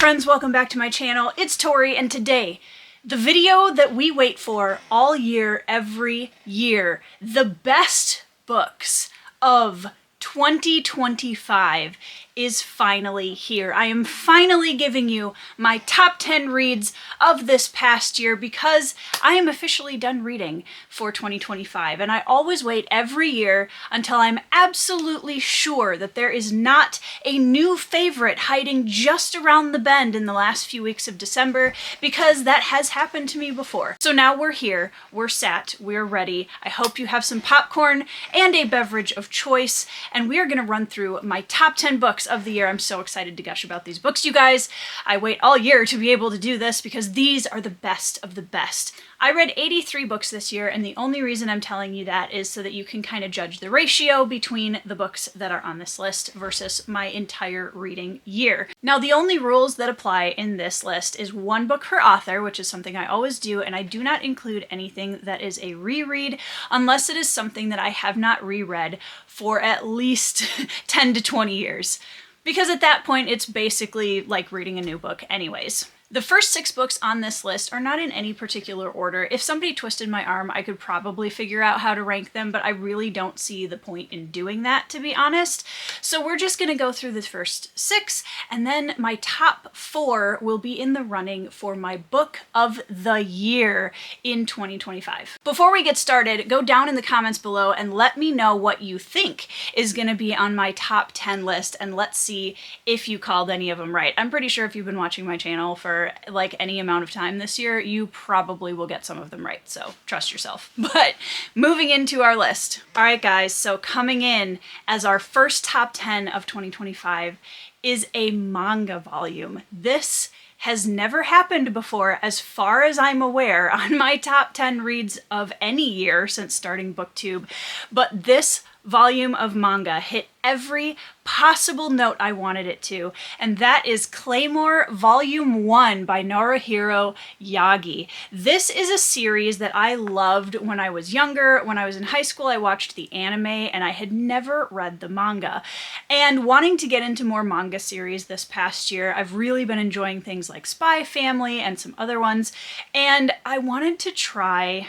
friends, welcome back to my channel. It's Tori, and today, the video that we wait for all year, every year, the best books of 2025 is finally here. I am finally giving you my top 10 reads of this past year because I am officially done reading for 2025, and I always wait every year until I'm absolutely sure that there is not a new favorite hiding just around the bend in the last few weeks of December, because that has happened to me before. So now we're here, we're sat, we're ready. I hope you have some popcorn and a beverage of choice, and we are going to run through my top 10 books of the year. I'm so excited to gush about these books, you guys. I wait all year to be able to do this because these are the best of the best. I read 83 books this year, and the only reason I'm telling you that is so that you can kind of judge the ratio between the books that are on this list versus my entire reading year. Now, the only rules that apply in this list is one book per author, which is something I always do, and I do not include anything that is a reread unless it is something that I have not reread for at least 10 to 20 years. Because at that point, it's basically like reading a new book anyways. The first 6 books on this list are not in any particular order. If somebody twisted my arm, I could probably figure out how to rank them, but I really don't see the point in doing that, to be honest. So we're just gonna go through the first 6, and then my top 4 will be in the running for my book of the year in 2025. Before we get started, go down in the comments below and let me know what you think is gonna be on my top 10 list, and let's see if you called any of them right. I'm pretty sure if you've been watching my channel for like any amount of time this year, you probably will get some of them right, so trust yourself. But moving into our list. All right, guys, so coming in as our first top 10 of 2025 is a manga volume. This has never happened before, as far as I'm aware, on my top 10 reads of any year since starting BookTube, but this volume of manga hit every possible note I wanted it to, and that is Claymore Volume 1 by Norihiro Yagi. This is a series that I loved when I was younger. When I was in high school, I watched the anime, and I had never read the manga. And wanting to get into more manga series this past year, I've really been enjoying things like Spy Family and some other ones, and I wanted to try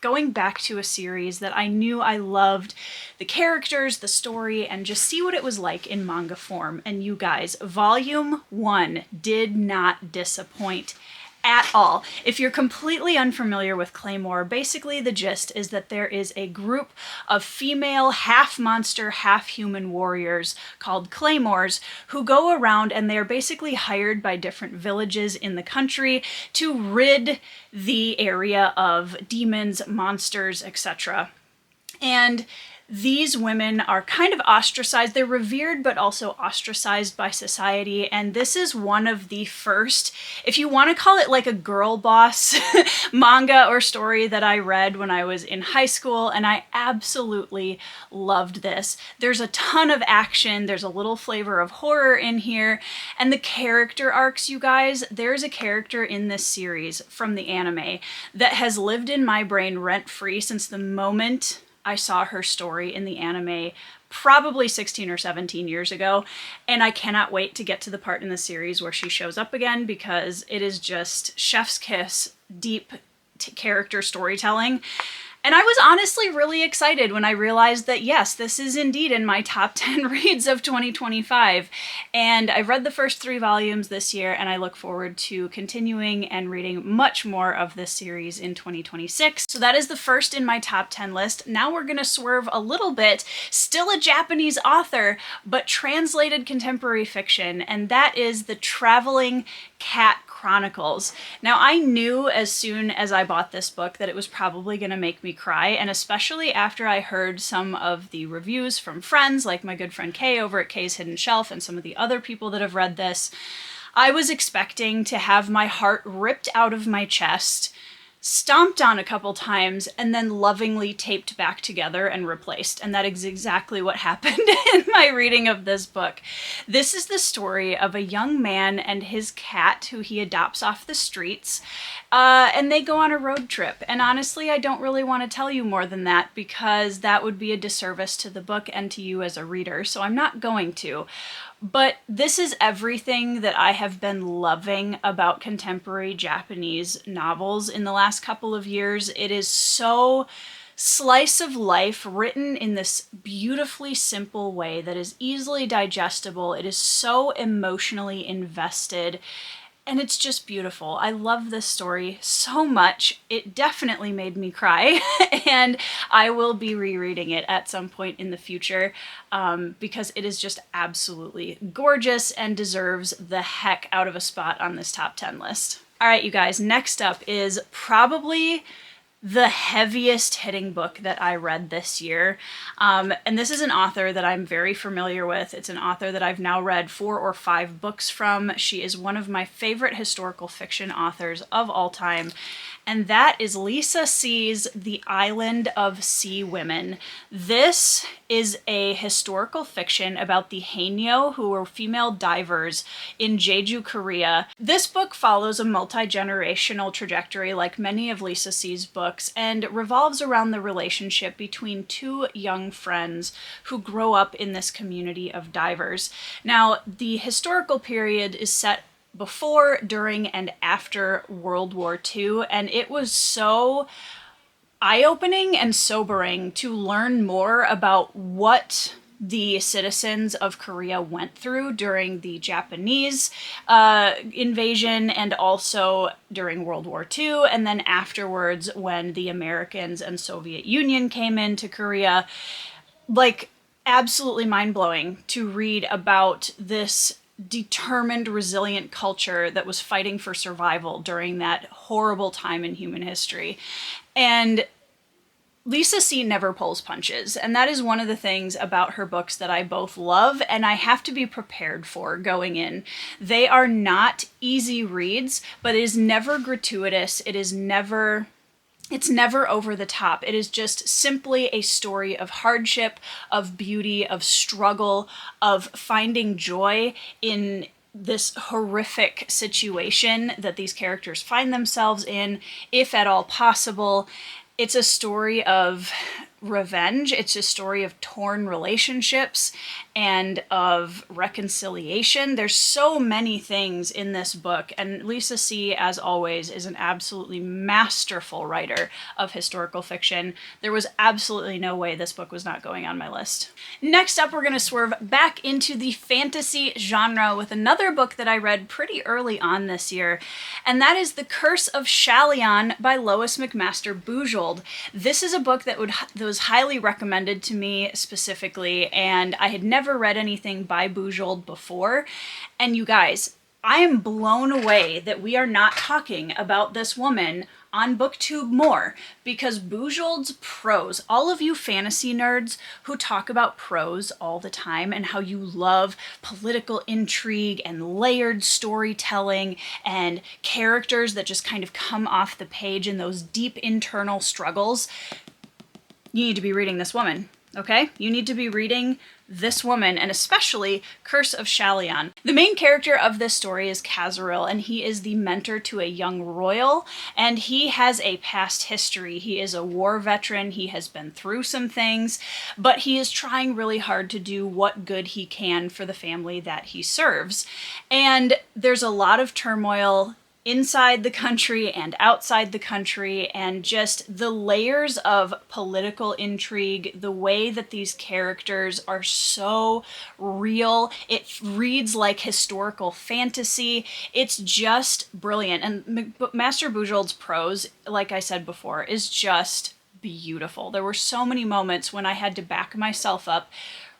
going back to a series that I knew I loved, the characters, the story, and just see what it was like in manga form. And you guys, Volume 1 did not disappoint at all. If you're completely unfamiliar with Claymore, basically the gist is that there is a group of female half-monster, half-human warriors called Claymores who go around, and they are basically hired by different villages in the country to rid the area of demons, monsters, etc. And these women are kind of ostracized. They're revered, but also ostracized by society. And this is one of the first, if you want to call it like a girl boss manga or story that I read when I was in high school. And I absolutely loved this. There's a ton of action. There's a little flavor of horror in here. And the character arcs, you guys, there's a character in this series from the anime that has lived in my brain rent-free since the moment I saw her story in the anime probably 16 or 17 years ago, and I cannot wait to get to the part in the series where she shows up again, because it is just chef's kiss, deep character storytelling. And I was honestly really excited when I realized that, yes, this is indeed in my top 10 reads of 2025. And I've read the first 3 volumes this year, and I look forward to continuing and reading much more of this series in 2026. So that is the first in my top 10 list. Now we're gonna swerve a little bit. Still a Japanese author, but translated contemporary fiction, and that is The Traveling Cat Chronicles. Now, I knew as soon as I bought this book that it was probably going to make me cry, and especially after I heard some of the reviews from friends, like my good friend Kay over at Kay's Hidden Shelf and some of the other people that have read this, I was expecting to have my heart ripped out of my chest, stomped on a couple times, and then lovingly taped back together and replaced. And that is exactly what happened in my reading of this book. This is the story of a young man and his cat who he adopts off the streets, and they go on a road trip. And honestly, I don't really want to tell you more than that, because that would be a disservice to the book and to you as a reader, so I'm not going to. But this is everything that I have been loving about contemporary Japanese novels in the last couple of years. It is so slice of life, written in this beautifully simple way that is easily digestible. It is so emotionally invested. And it's just beautiful. I love this story so much. It definitely made me cry, and I will be rereading it at some point in the future because it is just absolutely gorgeous and deserves the heck out of a spot on this top 10 list. All right, you guys, next up is probably the heaviest hitting book that I read this year. And this is an author that I'm very familiar with. It's an author that I've now read 4 or 5 books from. She is one of my favorite historical fiction authors of all time. And that is Lisa C's The Island of Sea Women. This is a historical fiction about the Haenyeo, who were female divers in Jeju, Korea. This book follows a multi-generational trajectory like many of Lisa C's books and revolves around the relationship between 2 young friends who grow up in this community of divers. Now, the historical period is set before, during, and after World War II, and it was so eye-opening and sobering to learn more about what the citizens of Korea went through during the Japanese invasion and also during World War II, and then afterwards when the Americans and Soviet Union came into Korea. Like, absolutely mind-blowing to read about this determined, resilient culture that was fighting for survival during that horrible time in human history. And Lisa C never pulls punches, and that is one of the things about her books that I both love and I have to be prepared for going in. They are not easy reads, but it is never gratuitous. It's never over the top. It is just simply a story of hardship, of beauty, of struggle, of finding joy in this horrific situation that these characters find themselves in, if at all possible. It's a story of revenge. It's a story of torn relationships and of reconciliation. There's so many things in this book, and Lisa C, as always, is an absolutely masterful writer of historical fiction. There was absolutely no way this book was not going on my list. Next up, we're going to swerve back into the fantasy genre with another book that I read pretty early on this year, and that is The Curse of Shalion by Lois McMaster Bujold. This is a book that was highly recommended to me specifically, and I had never read anything by Bujold before. And you guys, I am blown away that we are not talking about this woman on BookTube more, because Bujold's prose, all of you fantasy nerds who talk about prose all the time and how you love political intrigue and layered storytelling and characters that just kind of come off the page in those deep internal struggles, you need to be reading this woman, okay? You need to be reading this woman, and especially Curse of Shalion. The main character of this story is Kazaril, and he is the mentor to a young royal, and he has a past history. He is a war veteran, he has been through some things, but he is trying really hard to do what good he can for the family that he serves. And there's a lot of turmoil inside the country and outside the country, and just the layers of political intrigue, the way that these characters are so real. It reads like historical fantasy. It's just brilliant. And Master Bujold's prose, like I said before, is just beautiful. There were so many moments when I had to back myself up,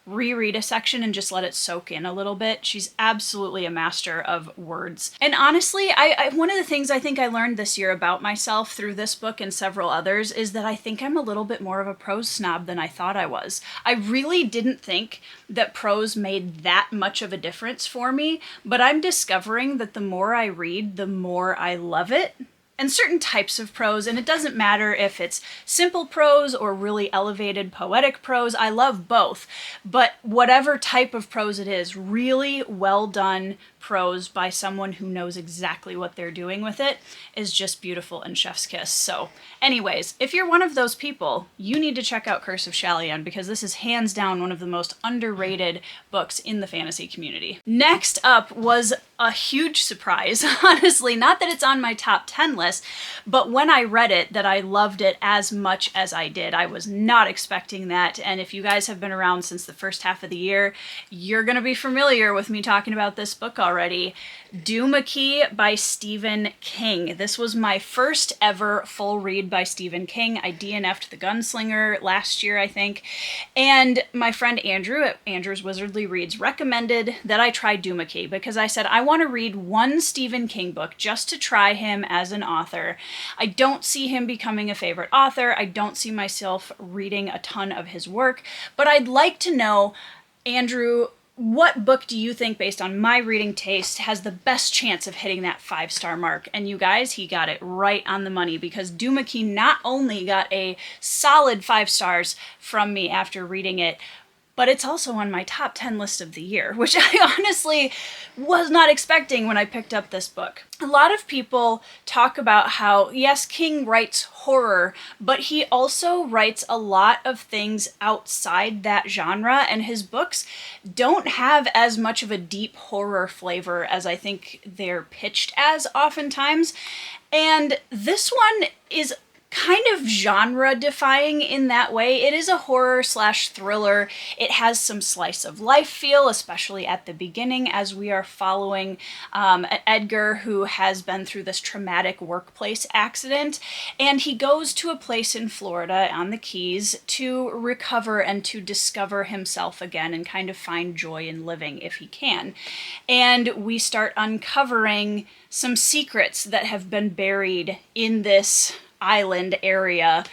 reread a section, and just let it soak in a little bit. She's absolutely a master of words. And honestly, one of the things I think I learned this year about myself through this book and several others is that I think I'm a little bit more of a prose snob than I thought I was. I really didn't think that prose made that much of a difference for me, but I'm discovering that the more I read, the more I love it. And certain types of prose, and it doesn't matter if it's simple prose or really elevated poetic prose, I love both. But whatever type of prose it is, really well done prose by someone who knows exactly what they're doing with it is just beautiful and chef's kiss. So anyways, if you're one of those people, you need to check out Curse of Shallyan, because this is hands down one of the most underrated books in the fantasy community. Next up was a huge surprise, honestly. Not that it's on my top 10 list, but when I read it, that I loved it as much as I did. I was not expecting that, and if you guys have been around since the first half of the year, you're gonna be familiar with me talking about this book already. Doohickey by Stephen King. This was my first ever full read by Stephen King. I DNF'd The Gunslinger last year, I think, and my friend Andrew at Andrew's Wizardly Reads recommended that I try Doohickey, because I said I want to read one Stephen King book just to try him as an author. I don't see him becoming a favorite author. I don't see myself reading a ton of his work, but I'd like to know, Andrew, what book do you think, based on my reading taste, has the best chance of hitting that 5-star mark? And you guys, he got it right on the money, because Doohickey not only got a solid 5 stars from me after reading it, but it's also on my top 10 list of the year, which I honestly was not expecting when I picked up this book. A lot of people talk about how, yes, King writes horror, but he also writes a lot of things outside that genre, and his books don't have as much of a deep horror flavor as I think they're pitched as oftentimes. And this one is kind of genre defying in that way. It is a horror slash thriller. It has some slice of life feel, especially at the beginning, as we are following Edgar, who has been through this traumatic workplace accident, and he goes to a place in Florida on the Keys to recover and to discover himself again and kind of find joy in living if he can. And we start uncovering some secrets that have been buried in this island area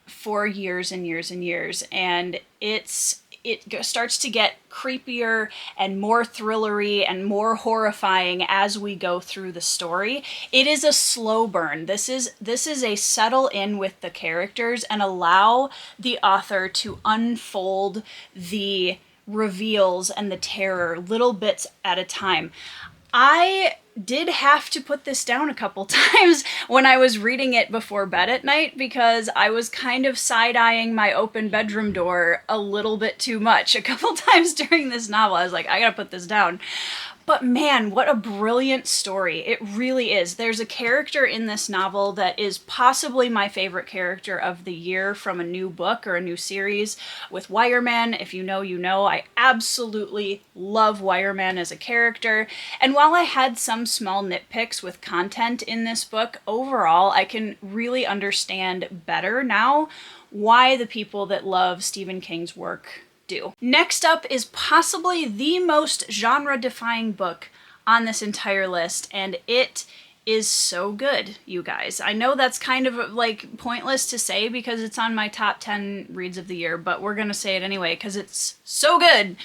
for years and years and years, and it starts to get creepier and more thrillery and more horrifying as we go through the story. It is a slow burn. This is a settle in with the characters and allow the author to unfold the reveals and the terror little bits at a time. I did have to put this down a couple times when I was reading it before bed at night, because I was kind of side-eyeing my open bedroom door a little bit too much a couple times during this novel. I was like, I gotta put this down. But man, what a brilliant story. It really is. There's a character in this novel that is possibly my favorite character of the year from a new book or a new series with Wireman. If you know, you know. I absolutely love Wireman as a character. And while I had some small nitpicks with content in this book, overall, I can really understand better now why the people that love Stephen King's work do. Next up is possibly the most genre-defying book on this entire list, and it is so good, you guys. I know that's kind of like pointless to say because it's on my top 10 reads of the year, but we're gonna say it anyway because it's so good.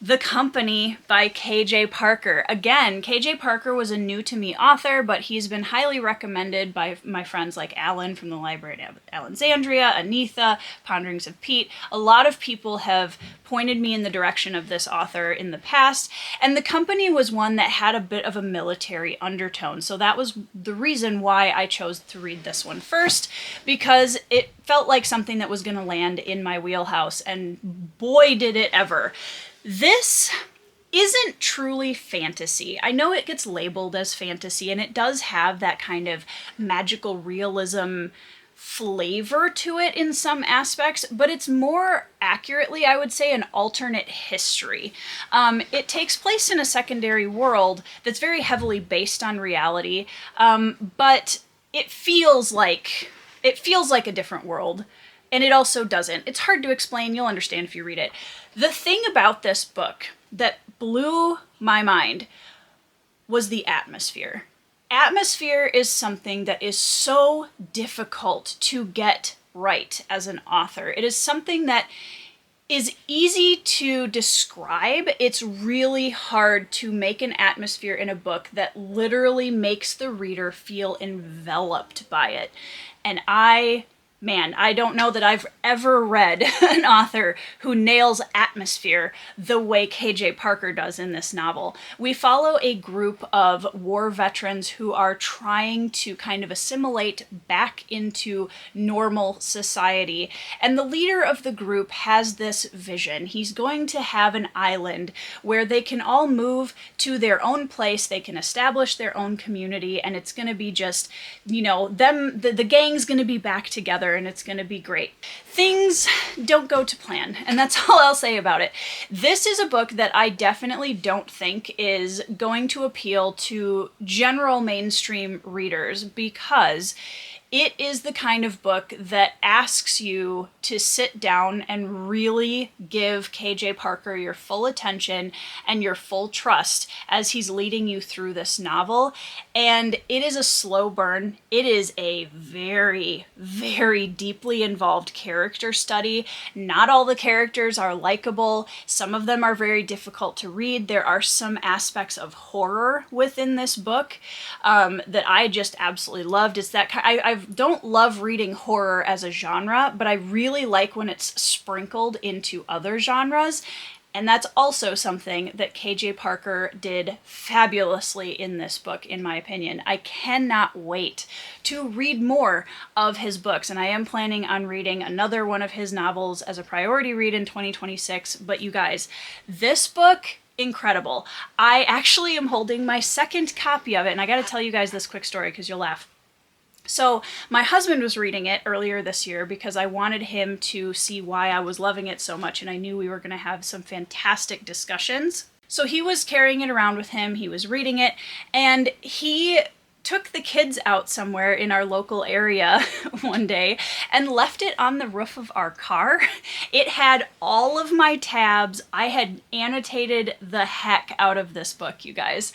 The Company by KJ Parker. Again, KJ Parker was a new to me author, but he's been highly recommended by my friends like Alan from the Library of Alexandria, Anitha, Ponderings of Pete. A lot of people have pointed me in the direction of this author in the past, and The Company was one that had a bit of a military undertone, so that was the reason why I chose to read this one first, because it felt like something that was going to land in my wheelhouse, and boy did it ever. This isn't truly fantasy. I know it gets labeled as fantasy, and it does have that kind of magical realism flavor to it in some aspects, but it's more accurately, I would say, an alternate history. It takes place in a secondary world that's very heavily based on reality, but it feels like a different world. And it also doesn't. It's hard to explain. You'll understand if you read it. The thing about this book that blew my mind was the atmosphere. Atmosphere is something that is so difficult to get right as an author. It is something that is easy to describe. It's really hard to make an atmosphere in a book that literally makes the reader feel enveloped by it. And I man, I don't know that I've ever read an author who nails atmosphere the way KJ Parker does in this novel. We follow a group of war veterans who are trying to kind of assimilate back into normal society. And the leader of the group has this vision. He's going to have an island where they can all move to their own place, they can establish their own community, and it's going to be just, you know, the gang's going to be back together and it's going to be great. Things don't go to plan, and that's all I'll say about it. This is a book that I definitely don't think is going to appeal to general mainstream readers because it is the kind of book that asks you to sit down and really give KJ Parker your full attention and your full trust as he's leading you through this novel. And it is a slow burn. It is a very, very deeply involved character study. Not all the characters are likable. Some of them are very difficult to read. There are some aspects of horror within this book that I just absolutely loved. It's that I don't love reading horror as a genre, but I really like when it's sprinkled into other genres. And that's also something that KJ Parker did fabulously in this book, in my opinion. I cannot wait to read more of his books, and I am planning on reading another one of his novels as a priority read in 2026. But you guys, this book, incredible. I actually am holding my second copy of it, and I gotta tell you guys this quick story because you'll laugh. So my husband was reading it earlier this year because I wanted him to see why I was loving it so much, and I knew we were going to have some fantastic discussions. So he was carrying it around with him, he was reading it, and he took the kids out somewhere in our local area one day and left it on the roof of our car. It had all of my tabs. I had annotated the heck out of this book, you guys.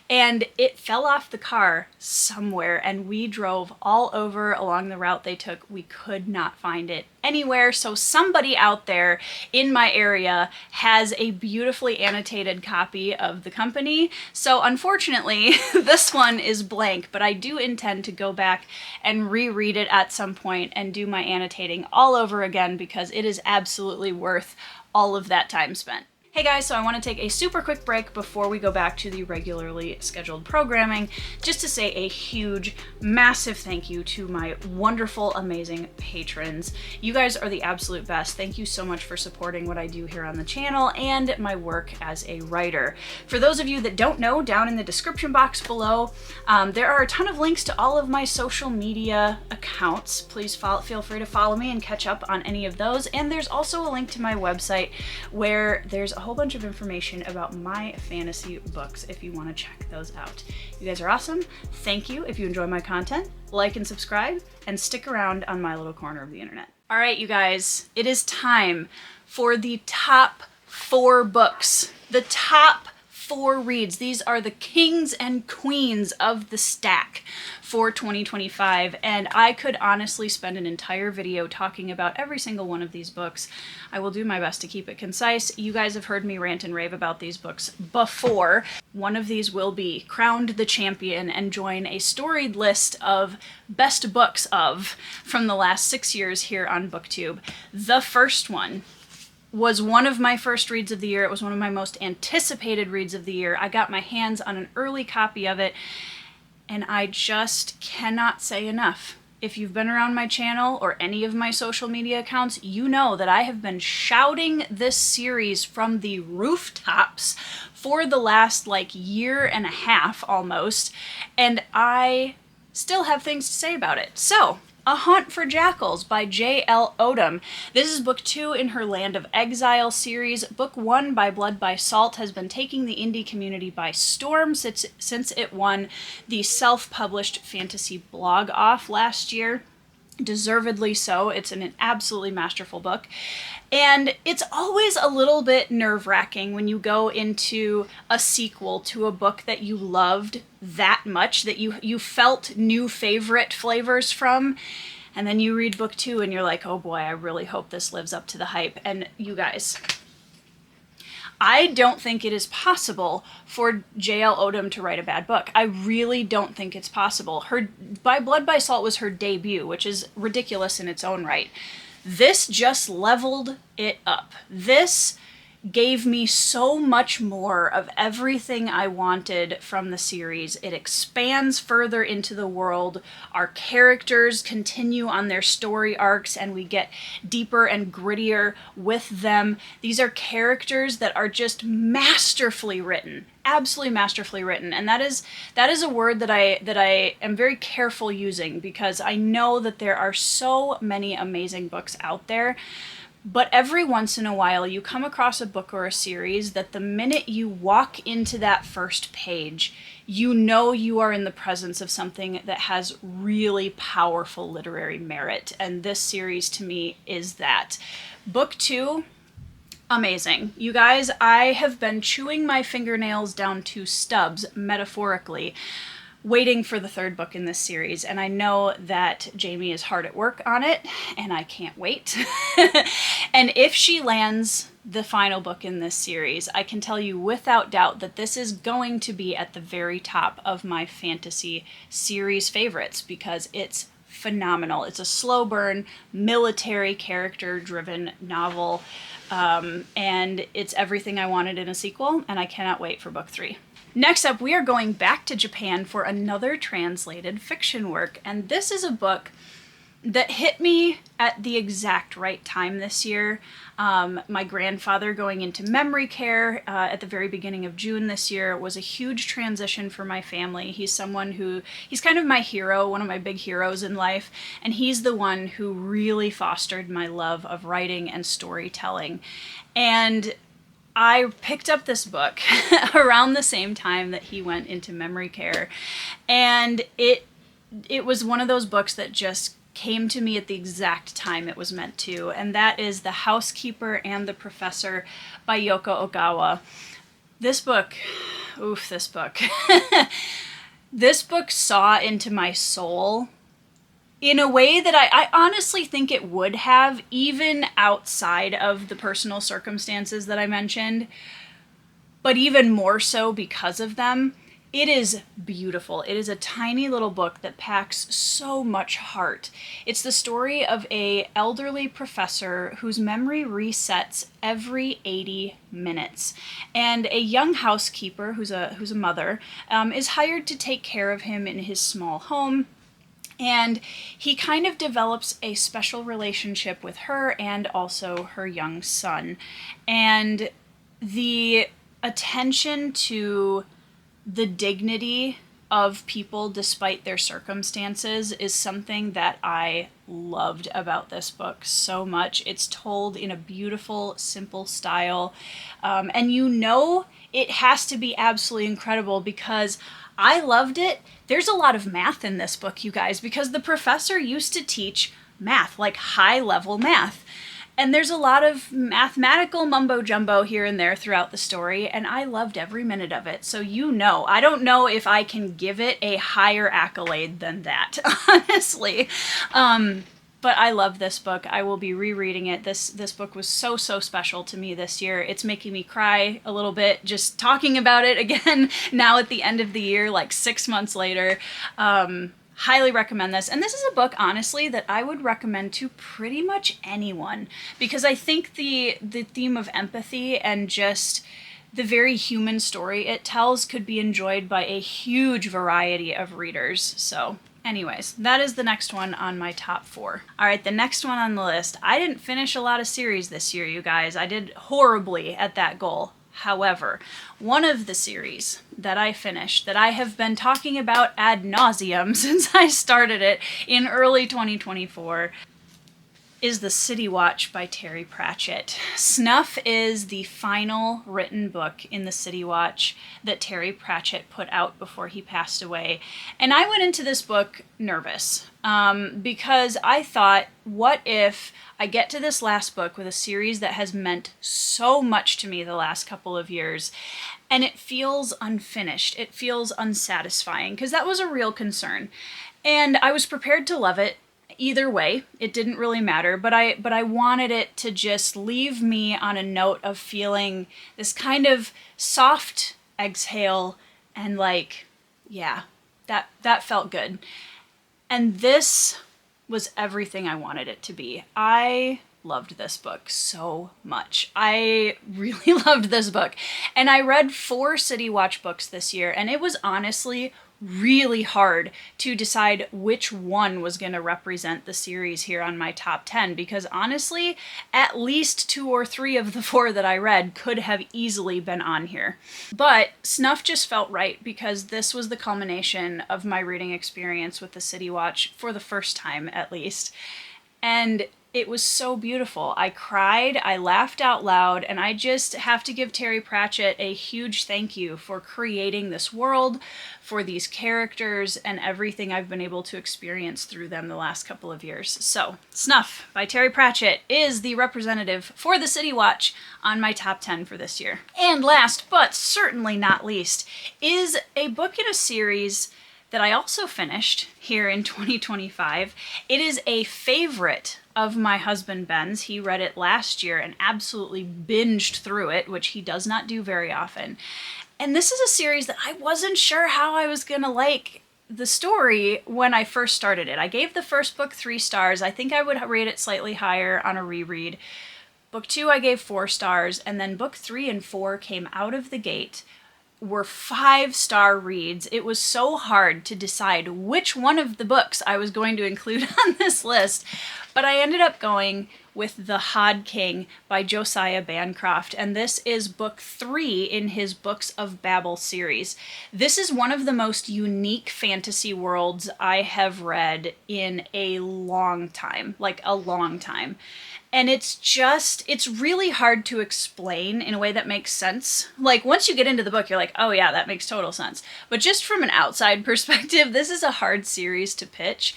And it fell off the car somewhere, and we drove all over along the route they took. We could not find it anywhere. So somebody out there in my area has a beautifully annotated copy of The Company. So unfortunately, this one is blank, but I do intend to go back and reread it at some point and do my annotating all over again because it is absolutely worth all of that time spent. Hey guys, so I want to take a super quick break before we go back to the regularly scheduled programming, just to say a huge, massive thank you to my wonderful, amazing patrons. You guys are the absolute best. Thank you so much for supporting what I do here on the channel and my work as a writer. For those of you that don't know, down in the description box below, there are a ton of links to all of my social media accounts. Please feel free to follow me and catch up on any of those. And there's also a link to my website where there's a whole bunch of information about my fantasy books if you want to check those out. You guys are awesome. Thank you. If you enjoy my content, like and subscribe, and stick around on my little corner of the internet. All right, you guys, it is time for the top 4 books. The top 4 reads. These are the kings and queens of the stack for 2025, and I could honestly spend an entire video talking about every single one of these books. I will do my best to keep it concise. You guys have heard me rant and rave about these books before. One of these will be crowned the champion and join a storied list of best books from the last 6 years here on BookTube. The first one was one of my first reads of the year. It was one of my most anticipated reads of the year. I got my hands on an early copy of it, and I just cannot say enough. If you've been around my channel or any of my social media accounts, you know that I have been shouting this series from the rooftops for the last year and a half almost, and I still have things to say about it. So, A Hunt for Jackals by J.L. Odom. This is book 2 in her Land of Exile series. Book 1 by Blood by Salt has been taking the indie community by storm since it won the self-published fantasy blog off last year. Deservedly so. It's an absolutely masterful book. And it's always a little bit nerve-wracking when you go into a sequel to a book that you loved that much, that you felt new favorite flavors from, and then you read book 2 and you're like, oh boy, I really hope this lives up to the hype. And you guys, I don't think it is possible for J.L. Odom to write a bad book. I really don't think it's possible. Her By Blood by Salt was her debut, which is ridiculous in its own right. This just leveled it up. This gave me so much more of everything I wanted from the series. It expands further into the world. Our characters continue on their story arcs and we get deeper and grittier with them. These are characters that are just masterfully written. Absolutely masterfully written. And that is a word that I am very careful using, because I know that there are so many amazing books out there. But every once in a while, you come across a book or a series that the minute you walk into that first page, you know you are in the presence of something that has really powerful literary merit. And this series, to me, is that. Book 2, amazing. You guys, I have been chewing my fingernails down to stubs, metaphorically, waiting for the third book in this series, and I know that Jamie is hard at work on it, and I can't wait. And if she lands the final book in this series, I can tell you without doubt that this is going to be at the very top of my fantasy series favorites, because it's phenomenal. It's a slow burn, military character-driven novel, and it's everything I wanted in a sequel, and I cannot wait for book 3. Next up, we are going back to Japan for another translated fiction work, and this is a book that hit me at the exact right time this year. My grandfather going into memory care at the very beginning of June this year was a huge transition for my family. He's kind of my hero, one of my big heroes in life, and he's the one who really fostered my love of writing and storytelling. And I picked up this book around the same time that he went into memory care, and it was one of those books that just came to me at the exact time it was meant to, and that is The Housekeeper and the Professor by Yoko Ogawa. This book, this book saw into my soul in a way that I honestly think it would have, even outside of the personal circumstances that I mentioned, but even more so because of them. It is beautiful. It is a tiny little book that packs so much heart. It's the story of an elderly professor whose memory resets every 80 minutes. And a young housekeeper, who's a mother, is hired to take care of him in his small home. And he kind of develops a special relationship with her and also her young son. And the attention to the dignity of people despite their circumstances is something that I loved about this book so much. It's told in a beautiful, simple style. And you know it has to be absolutely incredible because I loved it. There's a lot of math in this book, you guys, because the professor used to teach math, like high-level math. And there's a lot of mathematical mumbo-jumbo here and there throughout the story, and I loved every minute of it. So you know, I don't know if I can give it a higher accolade than that, honestly. But I love this book. I will be rereading it. This book was so special to me this year. It's making me cry a little bit just talking about it again now at the end of the year, like 6 months later. Highly recommend this. And this is a book, honestly, that I would recommend to pretty much anyone, because I think the theme of empathy and just the very human story it tells could be enjoyed by a huge variety of readers. So anyways, that is the next one on my top 4. All right, the next one on the list. I didn't finish a lot of series this year, you guys. I did horribly at that goal. However, one of the series that I finished, that I have been talking about ad nauseum since I started it in early 2024, is The City Watch by Terry Pratchett. Snuff is the final written book in The City Watch that Terry Pratchett put out before he passed away. And I went into this book nervous because I thought, what if I get to this last book with a series that has meant so much to me the last couple of years, and it feels unfinished, it feels unsatisfying, because that was a real concern. And I was prepared to love it, either way, it didn't really matter, but I wanted it to just leave me on a note of feeling this kind of soft exhale and like, yeah, that felt good. And this was everything I wanted it to be. I loved this book so much. I really loved this book. And I read 4 City Watch books this year, and it was honestly really hard to decide which one was going to represent the series here on my top 10, because honestly, at least 2 or 3 of the 4 that I read could have easily been on here. But Snuff just felt right because this was the culmination of my reading experience with the City Watch for the first time, at least. And it was so beautiful. I cried, I laughed out loud, and I just have to give Terry Pratchett a huge thank you for creating this world, for these characters, and everything I've been able to experience through them the last couple of years. So, Snuff by Terry Pratchett is the representative for the City Watch on my top 10 for this year. And last, but certainly not least, is a book in a series that I also finished here in 2025. It is a favorite of my husband Ben's. He read it last year and absolutely binged through it, which he does not do very often. And this is a series that I wasn't sure how I was gonna like the story when I first started it. I gave the first book 3 stars. I think I would rate it slightly higher on a reread. Book 2 I gave 4 stars, and then book 3 and 4 came out of the gate were 5-star reads. It was so hard to decide which one of the books I was going to include on this list, but I ended up going with The Hod King by Josiah Bancroft, and this is book 3 in his Books of Babel series. This is one of the most unique fantasy worlds I have read in a long time, like a long time. And it's really hard to explain in a way that makes sense. Like, once you get into the book, you're like, oh yeah, that makes total sense. But just from an outside perspective, this is a hard series to pitch.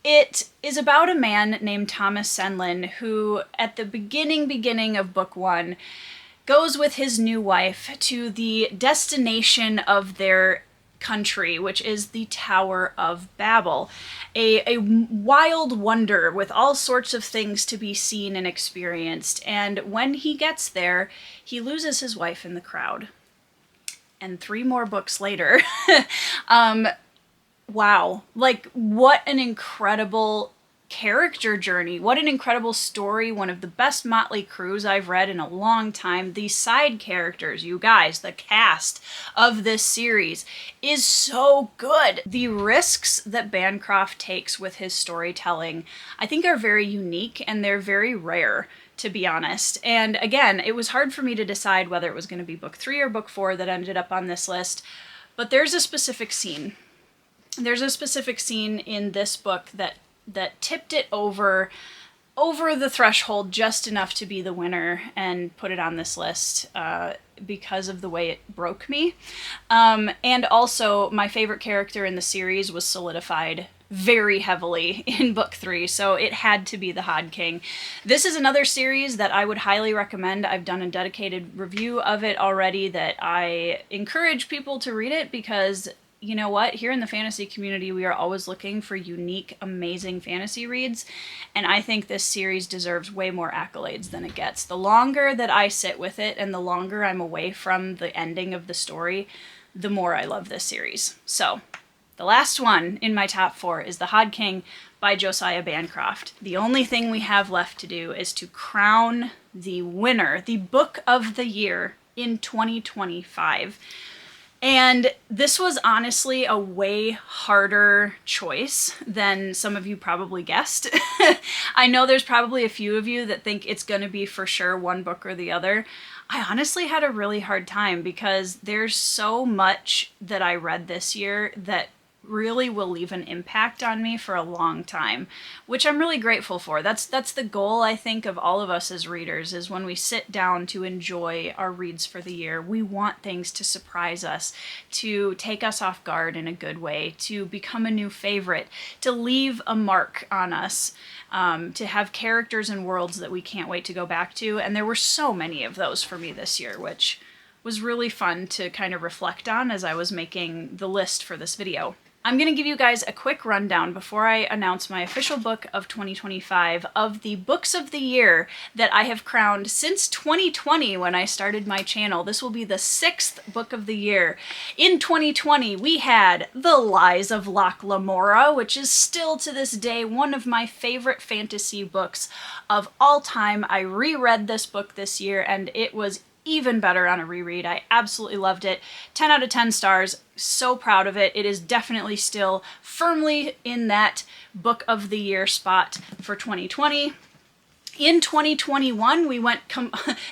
It is about a man named Thomas Senlin who, at the beginning of book 1, goes with his new wife to the destination of their country, which is the Tower of Babel, a wild wonder with all sorts of things to be seen and experienced. And when he gets there, he loses his wife in the crowd. And 3 more books later, wow, like what an incredible character journey. What an incredible story. One of the best motley crews I've read in a long time. These side characters, you guys, the cast of this series is so good. The risks that Bancroft takes with his storytelling, I think, are very unique and they're very rare, to be honest. And again, it was hard for me to decide whether it was going to be book 3 or book 4 that ended up on this list, but there's a specific scene. There's a specific scene in this book that tipped it over the threshold just enough to be the winner and put it on this list because of the way it broke me. And also, my favorite character in the series was solidified very heavily in book 3, so it had to be the Hod King. This is another series that I would highly recommend. I've done a dedicated review of it already that I encourage people to read it because, you know what? Here in the fantasy community, we are always looking for unique, amazing fantasy reads, and I think this series deserves way more accolades than it gets. The longer that I sit with it and the longer I'm away from the ending of the story, the more I love this series. So, the last one in my top 4 is The Hod King by Josiah Bancroft. The only thing we have left to do is to crown the winner, the book of the year in 2025. And this was honestly a way harder choice than some of you probably guessed. I know there's probably a few of you that think it's going to be for sure one book or the other. I honestly had a really hard time because there's so much that I read this year that really will leave an impact on me for a long time, which I'm really grateful for. That's the goal, I think, of all of us as readers, is when we sit down to enjoy our reads for the year, we want things to surprise us, to take us off guard in a good way, to become a new favorite, to leave a mark on us, to have characters and worlds that we can't wait to go back to. And there were so many of those for me this year, which was really fun to kind of reflect on as I was making the list for this video. I'm going to give you guys a quick rundown before I announce my official book of 2025 of the books of the year that I have crowned since 2020 when I started my channel. This will be the 6th book of the year. In 2020, we had The Lies of Locke Lamora, which is still to this day one of my favorite fantasy books of all time. I reread this book this year and it was even better on a reread. I absolutely loved it. 10 out of 10 stars. So proud of it. It is definitely still firmly in that book of the year spot for 2020. In 2021, we went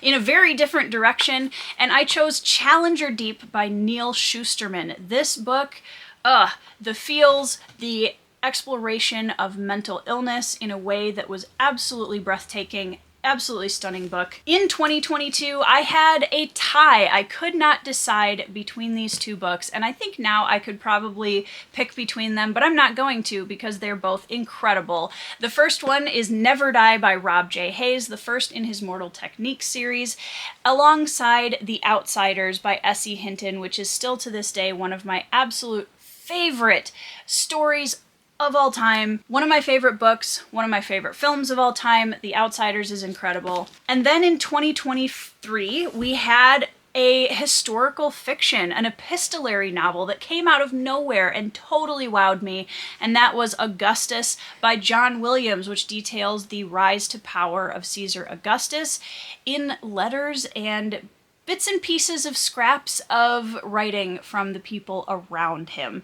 in a very different direction, and I chose Challenger Deep by Neil Shusterman. This book, the feels, the exploration of mental illness in a way that was absolutely breathtaking. Absolutely stunning book. In 2022, I had a tie. I could not decide between these two books, and I think now I could probably pick between them, but I'm not going to because they're both incredible. The first one is Never Die by Rob J. Hayes, the first in his Mortal Techniques series, alongside The Outsiders by S.E. Hinton, which is still to this day one of my absolute favorite stories of all time. One of my favorite books, one of my favorite films of all time. The Outsiders is incredible. And then in 2023, we had a historical fiction, an epistolary novel that came out of nowhere and totally wowed me, and that was Augustus by John Williams, which details the rise to power of Caesar Augustus in letters and bits and pieces of scraps of writing from the people around him.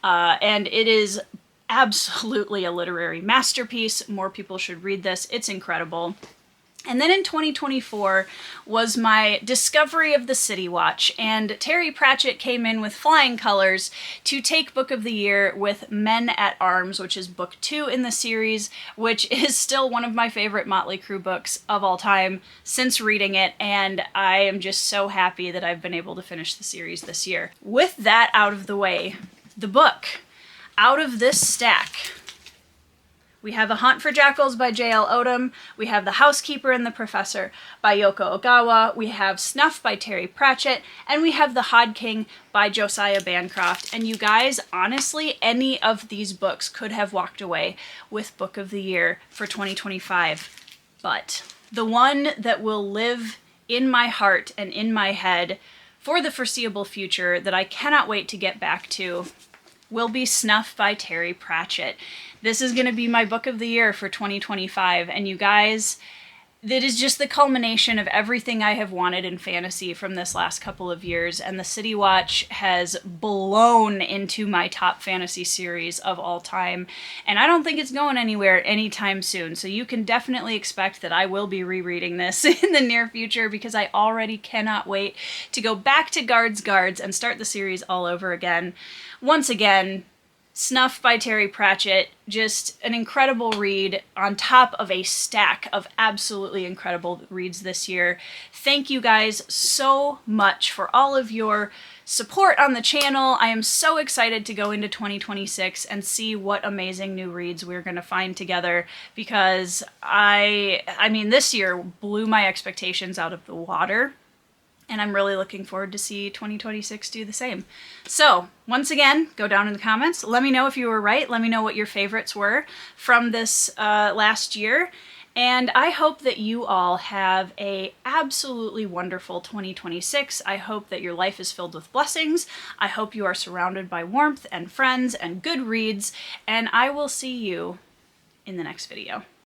And it is absolutely a literary masterpiece. More people should read this. It's incredible. And then in 2024 was my discovery of the City Watch, and Terry Pratchett came in with flying colors to take Book of the Year with Men at Arms, which is book 2 in the series, which is still one of my favorite Motley Crue books of all time since reading it, and I am just so happy that I've been able to finish the series this year. With that out of the way, the book. Out of this stack, we have A Hunt for Jackals by J.L. Odom, we have The Housekeeper and the Professor by Yoko Ogawa, we have Snuff by Terry Pratchett, and we have The Hod King by Josiah Bancroft. And you guys, honestly, any of these books could have walked away with Book of the Year for 2025. But the one that will live in my heart and in my head for the foreseeable future that I cannot wait to get back to will be Snuff by Terry Pratchett. This is going to be my book of the year for 2025, and you guys, that is just the culmination of everything I have wanted in fantasy from this last couple of years, and the City Watch has blown into my top fantasy series of all time, and I don't think it's going anywhere anytime soon, so you can definitely expect that I will be rereading this in the near future because I already cannot wait to go back to Guards and start the series all over again. Once again, Snuff by Terry Pratchett, just an incredible read on top of a stack of absolutely incredible reads this year. Thank you guys so much for all of your support on the channel. I am so excited to go into 2026 and see what amazing new reads we're going to find together, because I mean, this year blew my expectations out of the water. And I'm really looking forward to see 2026 do the same. So, once again, go down in the comments. Let me know if you were right. Let me know what your favorites were from this last year. And I hope that you all have a absolutely wonderful 2026. I hope that your life is filled with blessings. I hope you are surrounded by warmth and friends and good reads. And I will see you in the next video.